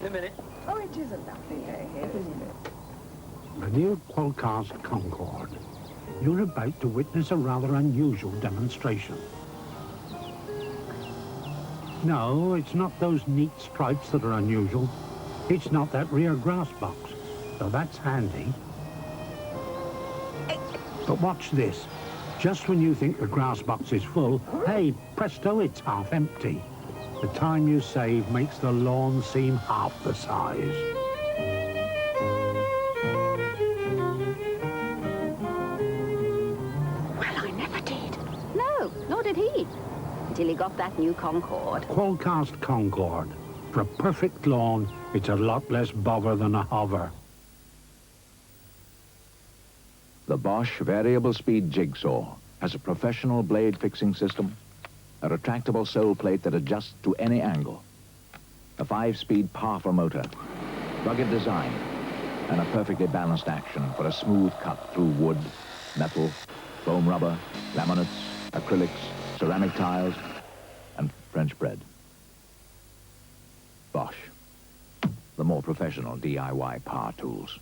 a minute. Oh, it is a lovely day here, isn't it? My dear Qualcast Concorde, you're about to witness a rather unusual demonstration. No, it's not those neat stripes that are unusual. It's not that rear grass box, though that's handy. But watch this. Just when you think the grass box is full, hey, presto, it's half empty. The time you save makes the lawn seem half the size. Well, I never did. No, nor did he. Until he got that new Concorde. Qualcast Concorde. For a perfect lawn, it's a lot less bother than a hover. The Bosch variable speed jigsaw has a professional blade fixing system, a retractable sole plate that adjusts to any angle, a 5-speed powerful motor, rugged design, and a perfectly balanced action for a smooth cut through wood, metal, foam rubber, laminates, acrylics, ceramic tiles, and French bread. Bosch, the more professional DIY power tools.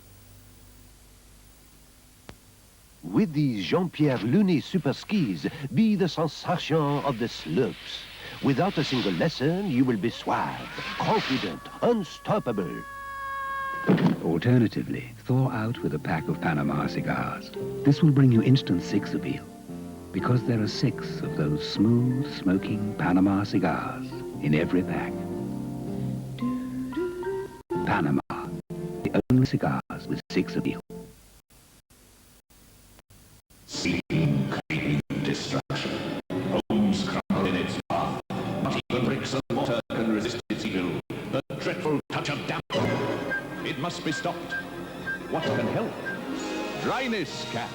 With these Jean-Pierre Lunet super skis, be the sensation of the slopes. Without a single lesson, you will be suave, confident, unstoppable. Alternatively, thaw out with a pack of Panama cigars. This will bring you instant six appeal, because there are 6 of those smooth, smoking Panama cigars in every pack. Panama, the only cigars with 6 appeal. Seeking, creating destruction. Homes crumble in its path. Not even bricks and mortar can resist its evil. The dreadful touch of damp. It must be stopped. What can help? Dryness can.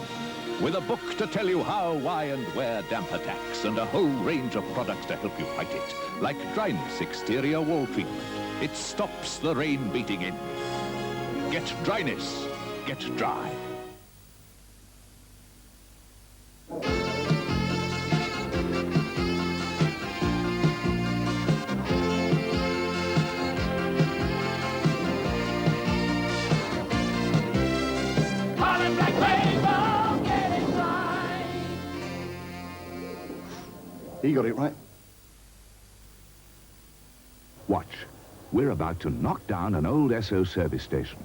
With a book to tell you how, why, and where damp attacks, and a whole range of products to help you fight it. Like Dryness exterior wall treatment. It stops the rain beating in. Get Dryness. Get dry. He got it right. Watch. We're about to knock down an old Esso service station.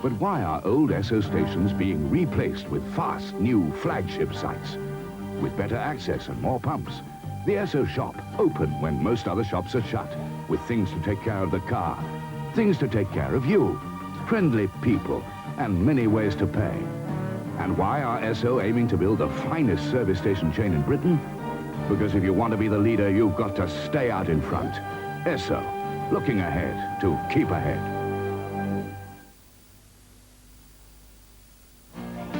But why are old Esso stations being replaced with fast, new flagship sites? With better access and more pumps. The Esso shop, open when most other shops are shut. With things to take care of the car. Things to take care of you. Friendly people. And many ways to pay. And why are Esso aiming to build the finest service station chain in Britain? Because if you want to be the leader, you've got to stay out in front. Esso, looking ahead to keep ahead.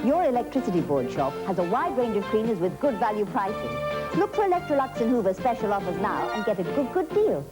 Your electricity board shop has a wide range of cleaners with good value prices. Look for Electrolux and Hoover special offers now and get a good deal.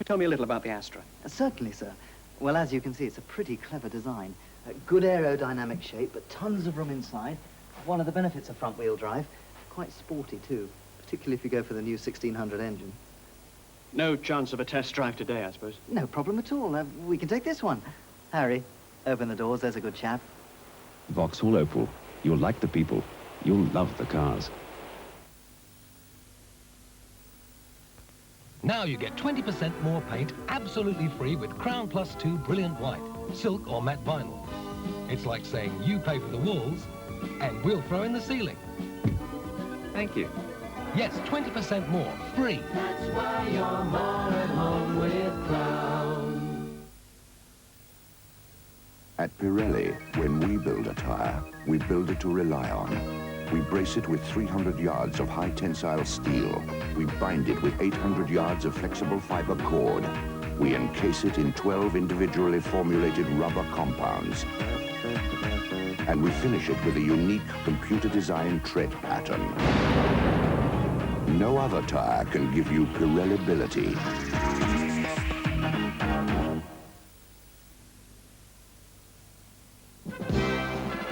Tell me a little about the Astra. Certainly, sir. Well, as you can see, it's a pretty clever design. A good aerodynamic shape, but tons of room inside. One of the benefits of front-wheel drive. Quite sporty, too, particularly if you go for the new 1600 engine. No chance of a test drive today, I suppose? No problem at all. We can take this one. Harry, open the doors. There's a good chap. Vauxhall Opel. You'll like the people. You'll love the cars. Now you get 20% more paint absolutely free with Crown Plus 2 Brilliant White, silk or matte vinyl. It's like saying you pay for the walls and we'll throw in the ceiling. Thank you. Yes, 20% more, free. That's why you're more at home with Crown. At Pirelli, when we build a tire, we build it to rely on. We brace it with 300 yards of high-tensile steel. We bind it with 800 yards of flexible fiber cord. We encase it in 12 individually formulated rubber compounds. And we finish it with a unique computer-designed tread pattern. No other tire can give you Pirellibility.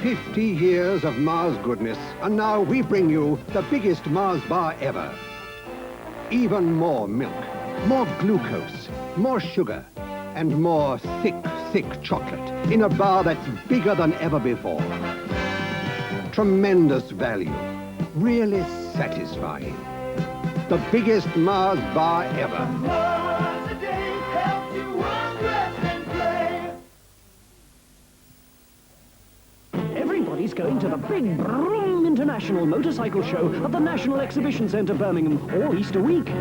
"50 years of Mars goodness, and now we bring you the biggest Mars bar ever. Even more milk, more glucose, more sugar, and more thick, thick chocolate in a bar that's bigger than ever before. Tremendous value, really satisfying. The biggest Mars bar ever. Everybody's going to the big Brum International Motorcycle Show at the National Exhibition Centre, Birmingham, all Easter week.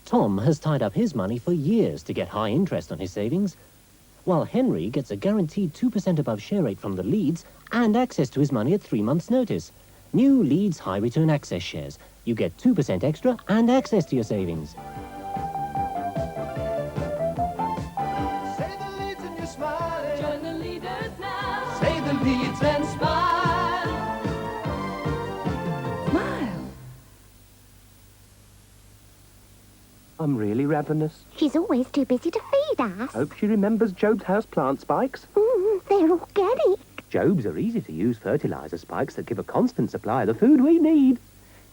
Tom has tied up his money for years to get high interest on his savings, while Henry gets a guaranteed 2% above share rate from the Leeds and access to his money at 3 months' notice. New Leeds High Return Access shares. You get 2% extra and access to your savings. Join the leaders now. Say the leads and smile. Smile. I'm really ravenous. She's always too busy to feed us. Hope she remembers Job's houseplant spikes. They're organic. Job's are easy-to-use fertilizer spikes that give a constant supply of the food we need.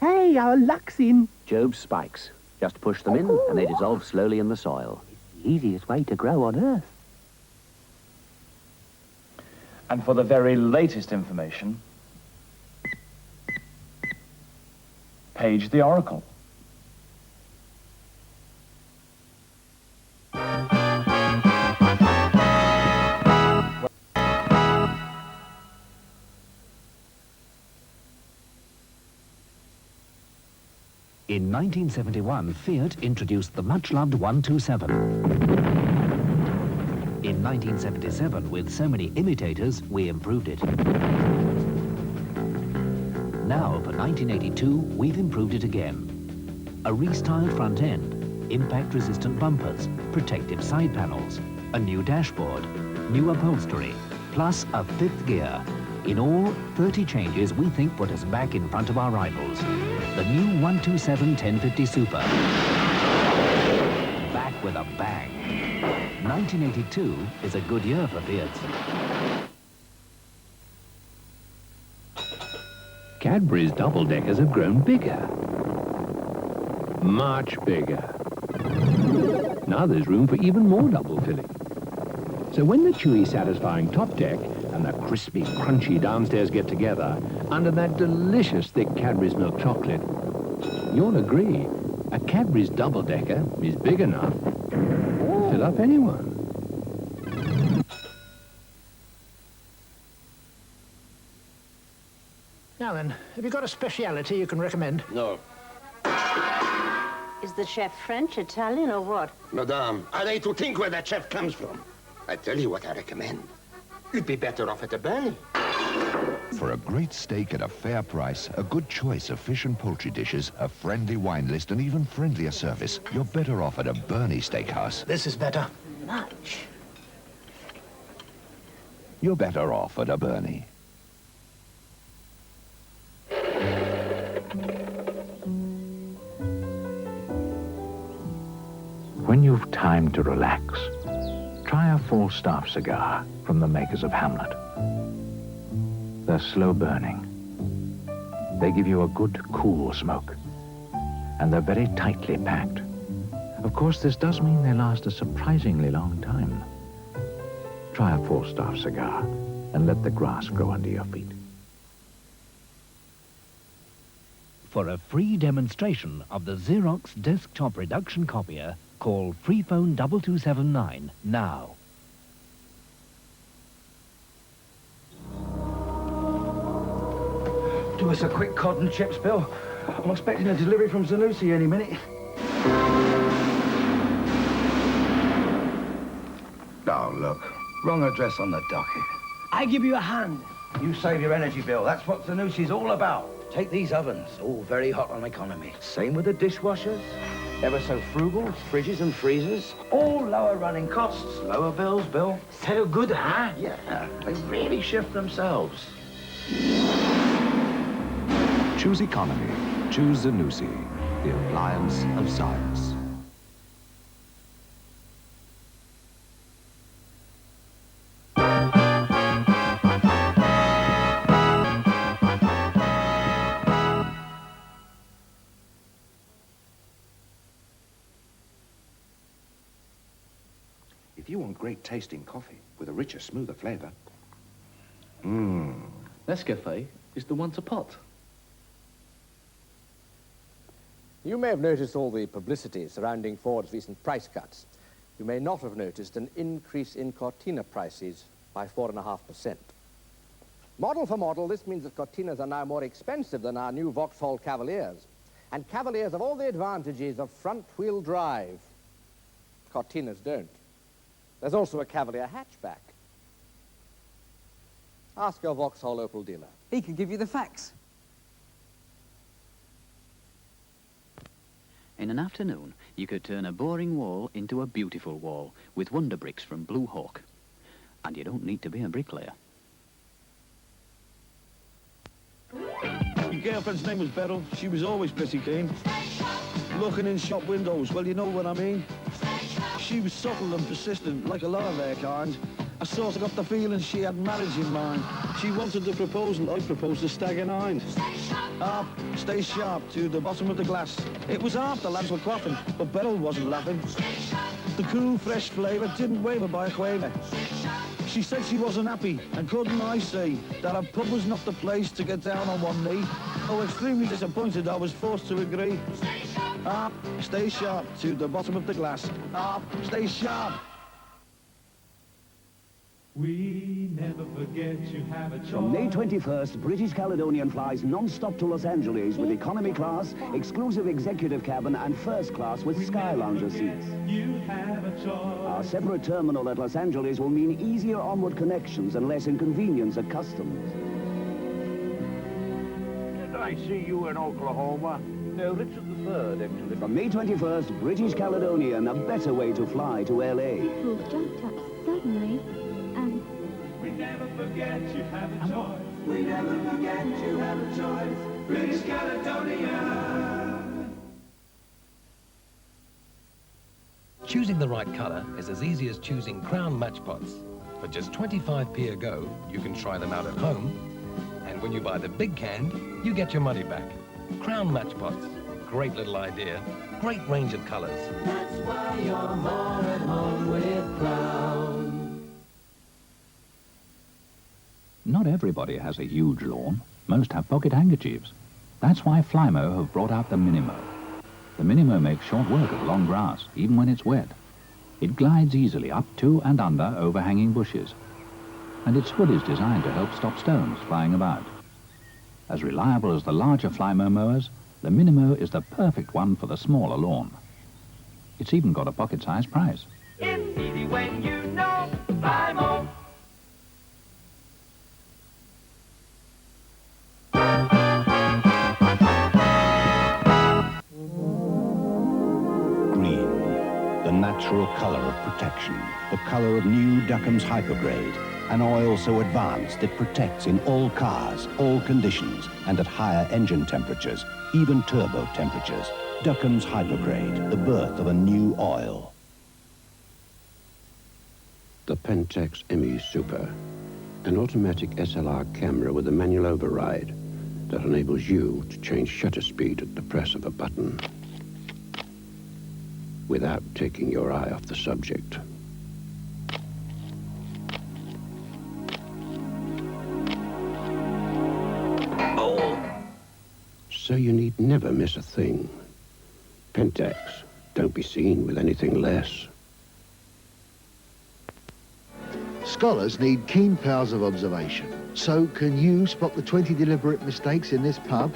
Hey, our luck's in. Job's spikes. Just push them in and they dissolve slowly in the soil. It's the easiest way to grow on Earth. And for the very latest information, page the Oracle. In 1971, Fiat introduced the much-loved 127. In 1977, with so many imitators, we improved it. Now, for 1982, we've improved it again. A restyled front end, impact-resistant bumpers, protective side panels, a new dashboard, new upholstery, plus a 5th gear. In all, 30 changes we think put us back in front of our rivals. The new 127 1050 Super. Back with a bang. 1982 is a good year for Fiat. Cadbury's double-deckers have grown bigger. Much bigger. Now there's room for even more double filling. So when the chewy, satisfying top deck and the crispy, crunchy downstairs get together under that delicious thick Cadbury's milk chocolate, you'll agree a Cadbury's double-decker is big enough to fill up anyone. Now then, have you got a speciality you can recommend? No. Is the chef French, Italian, or what? Madame, are they to think where that chef comes from? I tell you what I recommend. You'd be better off at a Bernie. For a great steak at a fair price, a good choice of fish and poultry dishes, a friendly wine list, and even friendlier service, you're better off at a Bernie Steakhouse. This is better. Much. You're better off at a Bernie. When you've time to relax, try a Falstaff cigar from the makers of Hamlet. They're slow burning. They give you a good, cool smoke. And they're very tightly packed. Of course, this does mean they last a surprisingly long time. Try a Falstaff cigar and let the grass grow under your feet. For a free demonstration of the Xerox desktop reduction copier, call Freephone 2279 now. Do us a quick cod and chips, Bill. I'm expecting a delivery from Zanussi any minute. Oh, look. Wrong address on the docket. I give you a hand. You save your energy bill. That's what Zanussi's all about. Take these ovens, all very hot on economy. Same with the dishwashers. Ever so frugal, fridges and freezers. All lower running costs, lower bills, Bill. So good, huh? Yeah, they really shift themselves. Choose economy. Choose Zanussi, the appliance of science. If you want great tasting coffee with a richer, smoother flavour... Nescafe is the one to pot. You may have noticed all the publicity surrounding Ford's recent price cuts. You may not have noticed an increase in Cortina prices by 4.5%. Model for model, this means that Cortinas are now more expensive than our new Vauxhall Cavaliers. And Cavaliers have all the advantages of front-wheel drive. Cortinas don't. There's also a Cavalier hatchback. Ask your Vauxhall Opel dealer. He can give you the facts. In an afternoon, you could turn a boring wall into a beautiful wall with Wonder Bricks from Blue Hawk. And you don't need to be a bricklayer. Your girlfriend's name was Beryl. She was always pretty keen. Looking in shop windows, well, you know what I mean. She was subtle and persistent, like a lot of their kind. I sort of got the feeling she had marriage in mind. She wanted the proposal, I proposed a stagger nine. Up, stay sharp to the bottom of the glass. It was half the lads were quaffing, but Beryl wasn't laughing. The cool, fresh flavour didn't waver by a quaver. She said she wasn't happy, and couldn't I say that a pub was not the place to get down on one knee. Oh, extremely disappointed, I was forced to agree. Up, stay sharp to the bottom of the glass. Up, stay sharp. We never forget you have a choice. From May 21st, British Caledonian flies non-stop to Los Angeles with economy class, exclusive executive cabin and first class with Sky Lounger seats. You have a choice. Our separate terminal at Los Angeles will mean easier onward connections and less inconvenience at customs. Did I see you in Oklahoma? No, Richard III, actually. From May 21st, British Caledonian, a better way to fly to L.A. We've jumped up suddenly. We never forget you have a choice. We never forget you have a choice. British Caledonia. Choosing the right colour is as easy as choosing Crown match pots. For just 25p a go, you can try them out at home. And when you buy the big can, you get your money back. Crown match pots. Great little idea. Great range of colours. That's why you're more at home with Crown. Not everybody has a huge lawn. Most have pocket handkerchiefs. That's why Flymo have brought out the Minimo. The Minimo makes short work of long grass, even when it's wet. It glides easily up to and under overhanging bushes. And its hood is designed to help stop stones flying about. As reliable as the larger Flymo mowers, the Minimo is the perfect one for the smaller lawn. It's even got a pocket-sized price. It's easy when you know Flymo. The natural colour of protection, the colour of new Duckham's Hypergrade, an oil so advanced it protects in all cars, all conditions, and at higher engine temperatures, even turbo temperatures. Duckham's Hypergrade, the birth of a new oil. The Pentax ME Super, an automatic SLR camera with a manual override that enables you to change shutter speed at the press of a button, without taking your eye off the subject. Oh! So you need never miss a thing. Pentax, don't be seen with anything less. Scholars need keen powers of observation. So can you spot the 20 deliberate mistakes in this pub?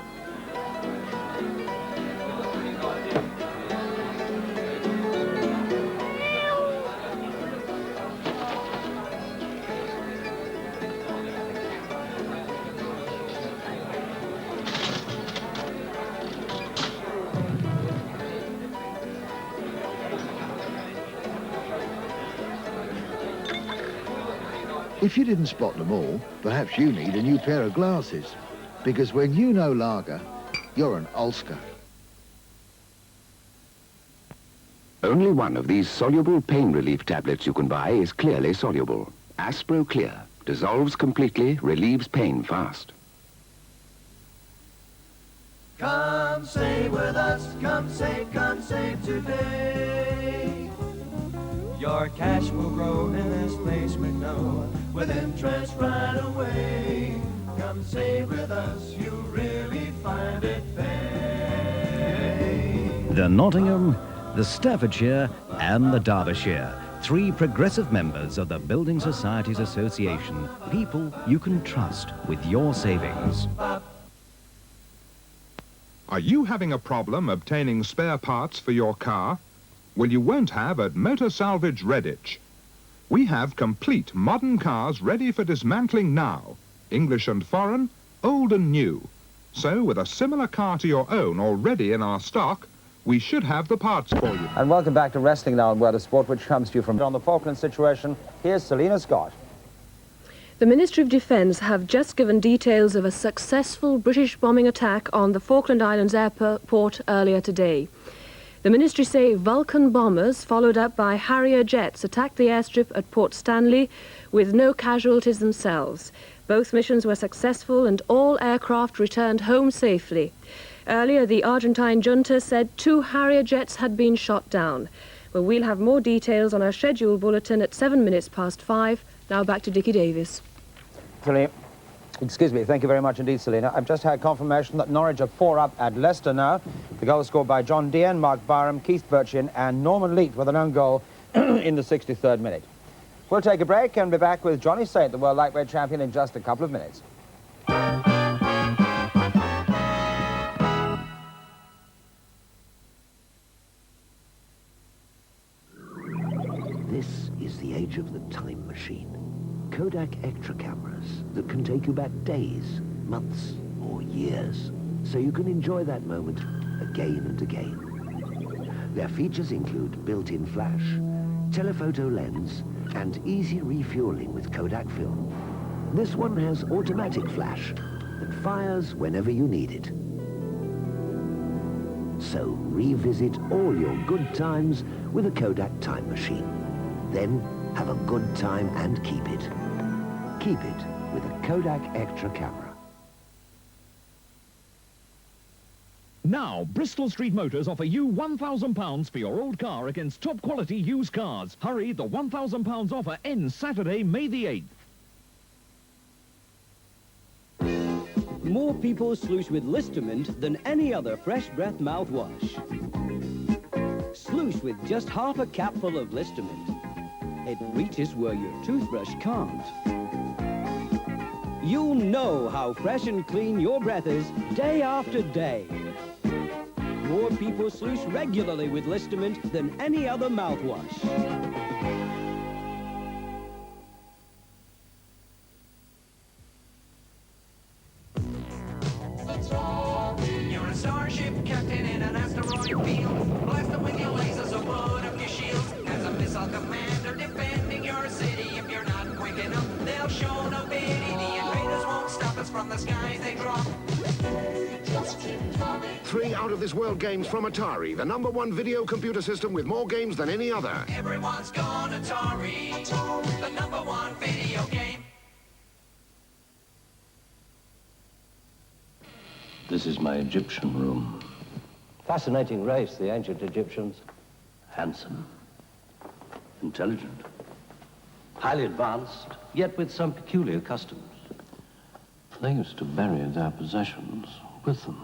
If you didn't spot them all, perhaps you need a new pair of glasses. Because when you know lager, you're an Ulster. Only one of these soluble pain relief tablets you can buy is clearly soluble. Aspro Clear. Dissolves completely, relieves pain fast. Come save with us, come save today. Your cash will grow in this place we know, with interest right away. Come save with us, you'll really find it pay. The Nottingham, the Staffordshire and the Derbyshire. 3 progressive members of the Building Societies Association. People you can trust with your savings. Are you having a problem obtaining spare parts for your car? Well, you won't have at Motor Salvage Redditch. We have complete modern cars ready for dismantling now. English and foreign, old and new. So, with a similar car to your own already in our stock, we should have the parts for you. And welcome back to Wrestling Now on World of Sport, which comes to you from on the Falkland situation. Here's Selena Scott. The Ministry of Defence have just given details of a successful British bombing attack on the Falkland Islands airport earlier today. The ministry say Vulcan bombers, followed up by Harrier jets, attacked the airstrip at Port Stanley with no casualties themselves. Both missions were successful and all aircraft returned home safely. Earlier, the Argentine junta said 2 Harrier jets had been shot down. Well, we'll have more details on our scheduled bulletin at 5:07. Now back to Dickie Davis. Selena, excuse me, thank you very much indeed, Selena. I've just had confirmation that Norwich are 4 up at Leicester now. The goal scored by John Dean, Mark Byram, Keith Birchin and Norman Leet with an own goal in the 63rd minute. We'll take a break and be back with Johnny Saint, the World Lightweight Champion, in just a couple of minutes. This is the age of the time machine. Kodak extra cameras that can take you back days, months, or years, so you can enjoy that moment again and again. Their features include built-in flash, telephoto lens, and easy refueling with Kodak film. This one has automatic flash that fires whenever you need it. So revisit all your good times with a Kodak time machine. Then have a good time and keep it. Keep it with a Kodak extra camera. Now, Bristol Street Motors offer you £1,000 for your old car against top quality used cars. Hurry, the £1,000 offer ends Saturday, May the 8th. More people sluice with Listermint than any other fresh breath mouthwash. Sluice with just half a capful of Listermint. It reaches where your toothbrush can't. You'll know how fresh and clean your breath is day after day. More people sluice regularly with Listermint than any other mouthwash. You're a starship captain in an asteroid field. Blast them with your lasers or blow up your shields. As a missile commander defending your city. If you're not quick enough, they'll show no pity. The invaders won't stop us from the skies they drop. 3 out-of-this-world games from Atari, the #1 video computer system with more games than any other. Everyone's gone Atari, the #1 video game. This is my Egyptian room. Fascinating race, the ancient Egyptians. Handsome, intelligent, highly advanced, yet with some peculiar customs. They used to bury their possessions with them.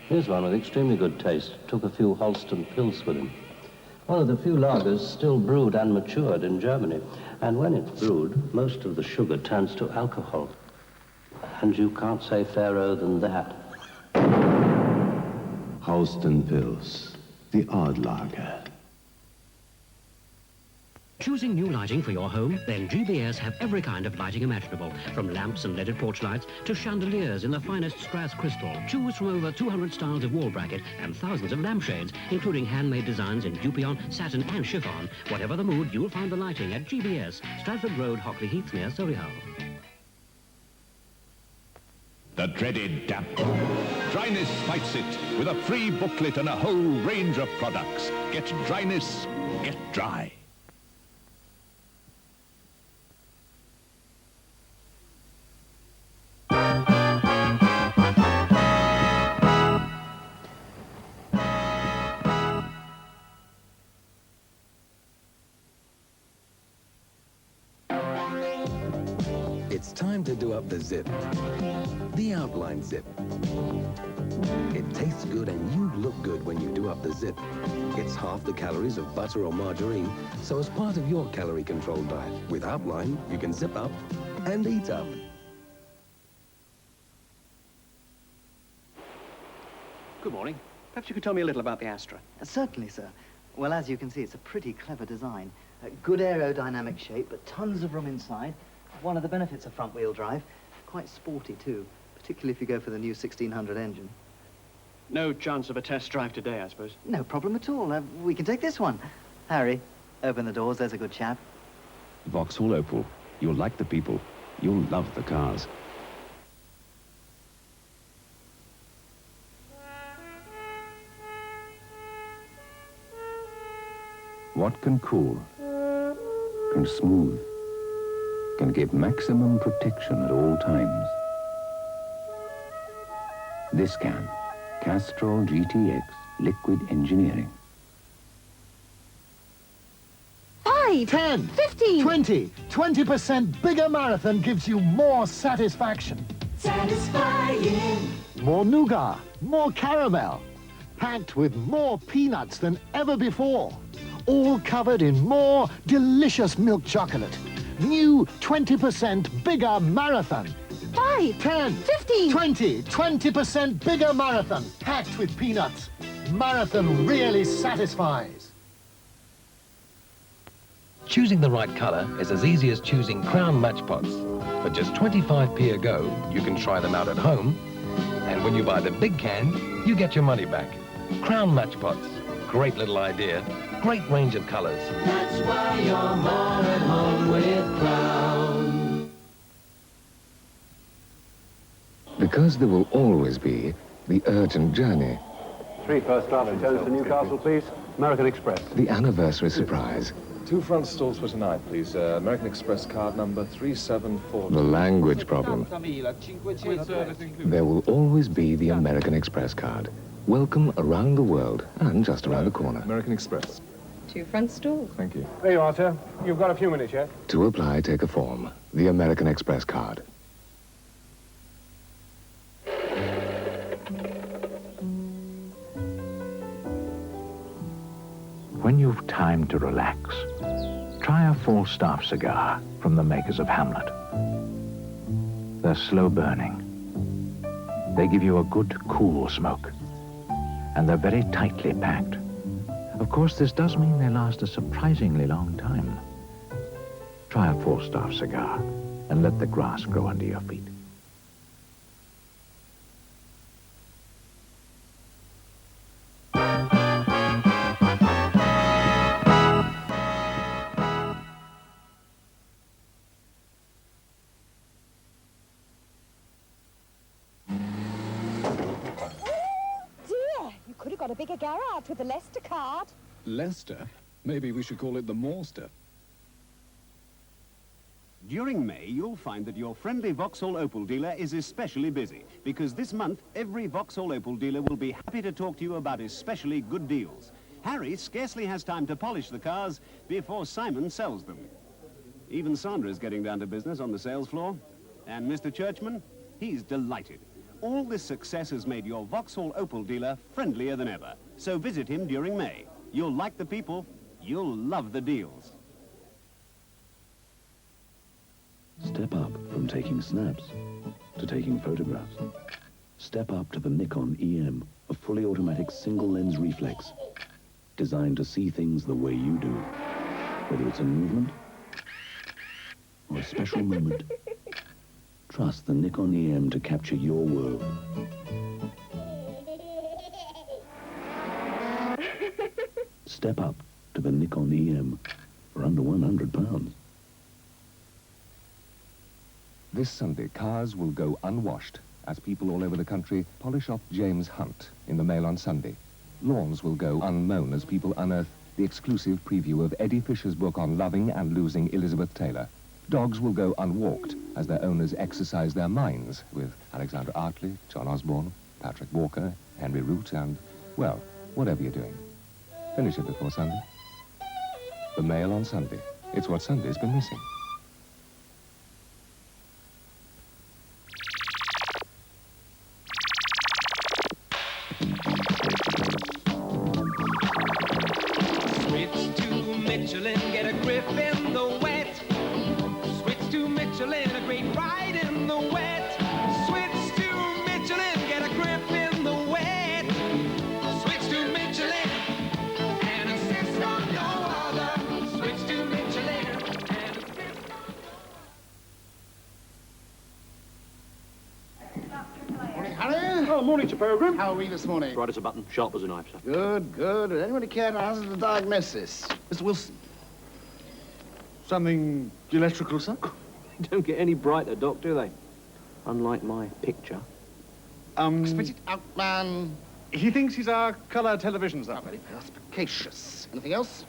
Here's one with extremely good taste. Took a few Holsten pills with him. One of the few lagers still brewed and matured in Germany. And when it's brewed, most of the sugar turns to alcohol. And you can't say fairer than that. Holsten Pils, the odd lager. Choosing new lighting for your home? Then GBS have every kind of lighting imaginable, from lamps and leaded porch lights to chandeliers in the finest Strass crystal. Choose from over 200 styles of wall bracket and thousands of lampshades, including handmade designs in Dupion, satin and chiffon. Whatever the mood, you'll find the lighting at GBS, Stratford Road, Hockley Heath, near Solihull. The dreaded damp. Dryness fights it with a free booklet and a whole range of products. Get dryness, get dry. It's time to do up the zip. The outline zip. It tastes good and you look good when you do up the zip. It's half the calories of butter or margarine, so as part of your calorie control diet, with outline, you can zip up and eat up. Good morning. Perhaps you could tell me a little about the Astra. Certainly, sir. Well, as you can see, it's a pretty clever design. A good aerodynamic shape, but tons of room inside. One of the benefits of front-wheel drive. Quite sporty, too, particularly if you go for the new 1600 engine. No chance of a test drive today, I suppose. No problem at all. We can take this one. Harry, open the doors. There's a good chap. Vauxhall Opel. You'll like the people. You'll love the cars. What can cool, can smooth, can give maximum protection at all times. This can. Castrol GTX Liquid Engineering. 5, 10, 15, 20. 20% bigger marathon gives you more satisfaction. Satisfying. More nougat, more caramel, packed with more peanuts than ever before. All covered in more delicious milk chocolate. New 20% bigger marathon. 5, 10, 15, 20. 20% bigger marathon, packed with peanuts. Marathon really satisfies. Choosing the right colour is as easy as choosing Crown match pots. For just 25p a go, you can try them out at home, and when you buy the big can, you get your money back. Crown match pots. Great little idea. Great range of colours. That's why you're more at home with Crown. Because there will always be the urgent journey, 3 first-class hotels to Newcastle, please. American Express. the anniversary surprise, 2 front stalls for tonight, please. American Express card number 374. the language problem. There will always be the American Express card. Welcome around the world and just around the corner. American Express. 2 front stalls. Thank you. There you are, sir. You've got a few minutes yet. To apply, take a form. The American Express card. When you've time to relax, try a Falstaff cigar from the makers of Hamlet. They're slow burning. They give you a good, cool smoke. And they're very tightly packed. Of course, this does mean they last a surprisingly long time. Try a Falstaff cigar and let the grass grow under your feet. You could have got a bigger garage with the Leicester card. Leicester? Maybe we should call it the Morster. During May, you'll find that your friendly Vauxhall Opel dealer is especially busy, because this month, every Vauxhall Opel dealer will be happy to talk to you about especially good deals. Harry scarcely has time to polish the cars before Simon sells them. Even Sandra's getting down to business on the sales floor. And Mr. Churchman, he's delighted. All this success has made your Vauxhall Opel dealer friendlier than ever. So visit him during May. You'll like the people, you'll love the deals. Step up from taking snaps to taking photographs. Step up to the Nikon EM, a fully automatic single lens reflex, designed to see things the way you do. Whether it's a movement or a special moment, trust the Nikon EM to capture your world. Step up to the Nikon EM for under £100. This Sunday, cars will go unwashed as people all over the country polish off James Hunt in the Mail on Sunday. Lawns will go unmown as people unearth the exclusive preview of Eddie Fisher's book on loving and losing Elizabeth Taylor. Dogs will go unwalked as their owners exercise their minds with Alexander Artley, John Osborne, Patrick Walker, Henry Root, and, well, whatever you're doing. Finish it before Sunday. The Mail on Sunday. It's what Sunday's been missing. Switch to Michelin, get a grip in the wet. Switch to Michelin, a great ride in the wet. Switch to Michelin, get a grip in the wet. Switch to Michelin, and insist on no other. Switch to Michelin, and insist Morning, Harry. Oh, morning, Sir Peregrine. How are we this morning? Right as a button, sharp as a knife, sir. Good, good. Does anybody care to hazard a diagnosis? Mr. Wilson. Something electrical, sir? Don't get any brighter, Doc, do they? Unlike my picture. Spit it out, man. He thinks he's our colour television, sir. Very perspicacious. Anything else?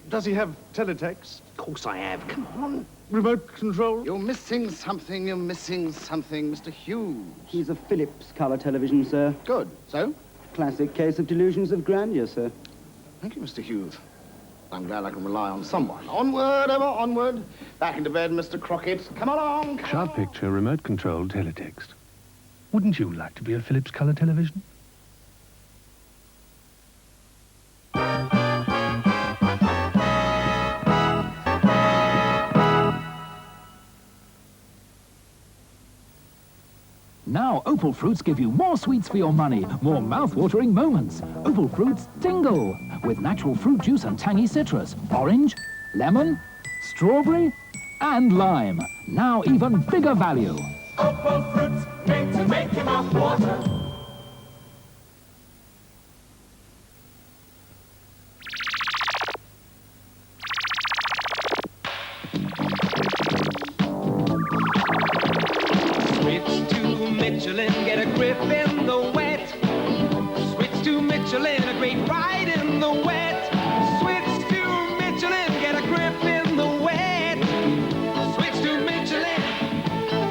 Does he have teletext? Of course I have. Come on. Remote control? You're missing something, Mr. Hughes. He's a Philips colour television, sir. Good. So? Classic case of delusions of grandeur, sir. Thank you, Mr. Hughes. I'm glad I can rely on someone. Onward, ever onward. Back into bed, Mr. Crockett. Come along. Sharp picture, remote control, teletext. Wouldn't you like to be a Philips colour television? Now, Opal Fruits give you more sweets for your money, more mouth-watering moments. Opal Fruits tingle with natural fruit juice and tangy citrus, orange, lemon, strawberry, and lime. Now, even bigger value. Opal Fruits, made to make your mouth water. Michelin, get a grip in the wet. Switch to Michelin, a great ride in the wet. Switch to Michelin, get a grip in the wet. Switch to Michelin,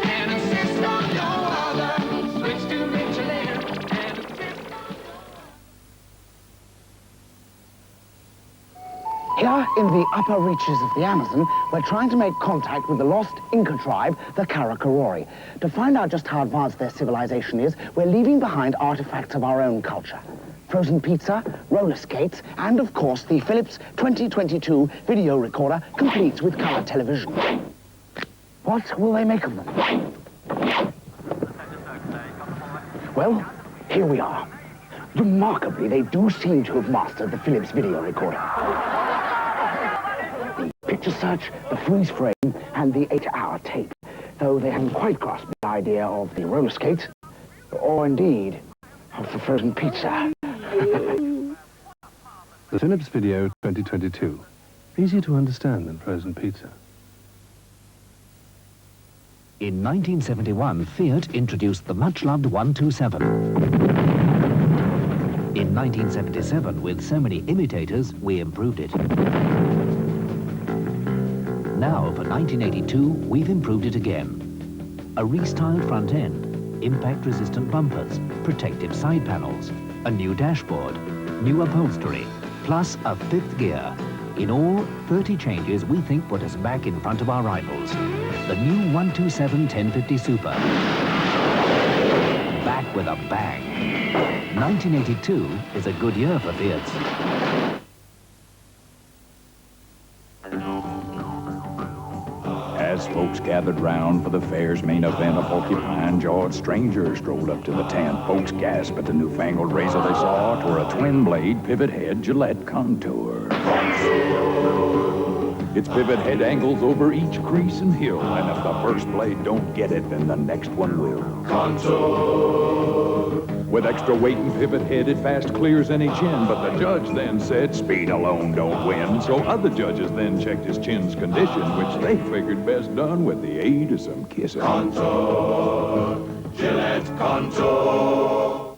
and insist on no other. Switch to Michelin, and insist on... Here in the upper reaches of the Amazon, we're trying to make contact with the lost Inca tribe, the Karakarori. To find out just how advanced their civilization is, we're leaving behind artifacts of our own culture. Frozen pizza, roller skates, and of course the Philips 2022 video recorder, complete with color television. What will they make of them? Well, here we are. Remarkably, they do seem to have mastered the Philips video recorder. The picture search, the freeze frame, and the 8-hour tape, though they haven't quite grasped the idea of the roller skates, or indeed, of the frozen pizza. The Philips Video 2022. Easier to understand than frozen pizza. In 1971, Fiat introduced the much-loved 127. In 1977, with so many imitators, we improved it. Now, for 1982, we've improved it again. A restyled front end, impact-resistant bumpers, protective side panels, a new dashboard, new upholstery, plus a 5th gear. In all, 30 changes we think put us back in front of our rivals. The new 127 1050 Super. Back with a bang. 1982 is a good year for Fiat. As folks gathered round for the fair's main event, a porcupine-jawed stranger strolled up to the tent. Folks gasped at the newfangled razor they saw. 'Twere a twin-blade, pivot-head Gillette Contour. Its pivot head angles over each crease and hill, and if the first blade don't get it, then the next one will. Contour! With extra weight and pivot head, it fast clears any chin, but the judge then said, speed alone don't win. So other judges then checked his chin's condition, which they figured best done with the aid of some kissing. Contour! Gillette Contour!